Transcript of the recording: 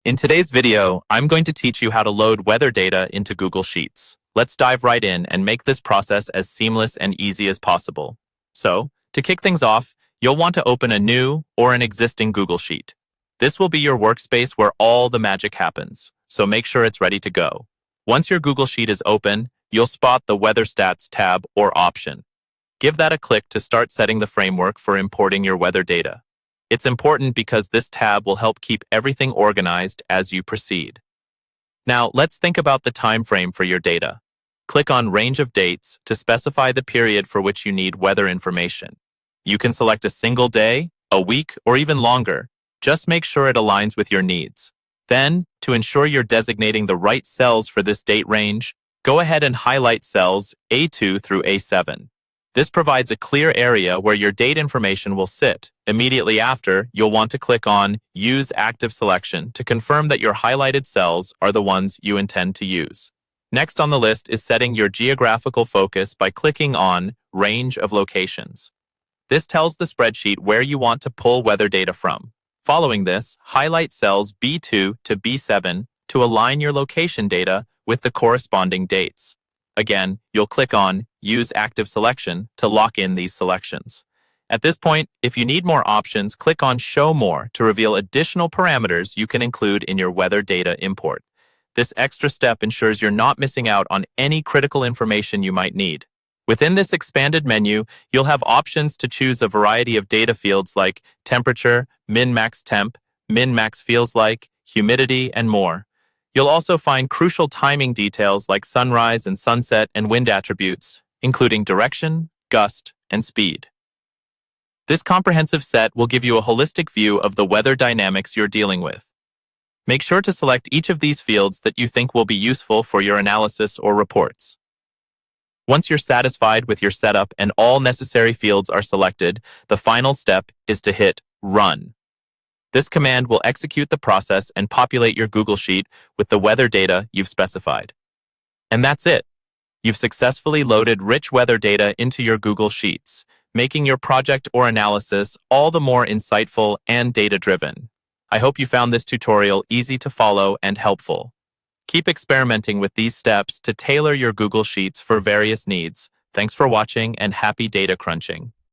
In today's video, I'm going to teach you how to load weather data into Google Sheets. Let's dive right in and make this process as seamless and easy as possible. So, to kick things off, you'll want to open a new or an existing Google Sheet. This will be your workspace where all the magic happens, so make sure it's ready to go. Once your Google Sheet is open, you'll spot the Weather Stats tab or option. Give that a click to start setting the framework for importing your weather data. It's important because this tab will help keep everything organized as you proceed. Now, let's think about the time frame for your data. Click on Range of Dates to specify the period for which you need weather information. You can select a single day, a week, or even longer. Just make sure it aligns with your needs. Then, to ensure you're designating the right cells for this date range, go ahead and highlight cells A2 through A7. This provides a clear area where your date information will sit. Immediately after, you'll want to click on Use Active Selection to confirm that your highlighted cells are the ones you intend to use. Next on the list is setting your geographical focus by clicking on Range of Locations. This tells the spreadsheet where you want to pull weather data from. Following this, highlight cells B2 to B7 to align your location data with the corresponding dates. Again, you'll click on Use Active Selection to lock in these selections. At this point, if you need more options, click on Show More to reveal additional parameters you can include in your weather data import. This extra step ensures you're not missing out on any critical information you might need. Within this expanded menu, you'll have options to choose a variety of data fields like temperature, min-max temp, min-max feels like, humidity, and more. You'll also find crucial timing details like sunrise and sunset and wind attributes, including direction, gust, and speed. This comprehensive set will give you a holistic view of the weather dynamics you're dealing with. Make sure to select each of these fields that you think will be useful for your analysis or reports. Once you're satisfied with your setup and all necessary fields are selected, the final step is to hit Run. This command will execute the process and populate your Google Sheet with the weather data you've specified. And that's it. You've successfully loaded rich weather data into your Google Sheets, making your project or analysis all the more insightful and data-driven. I hope you found this tutorial easy to follow and helpful. Keep experimenting with these steps to tailor your Google Sheets for various needs. Thanks for watching and happy data crunching.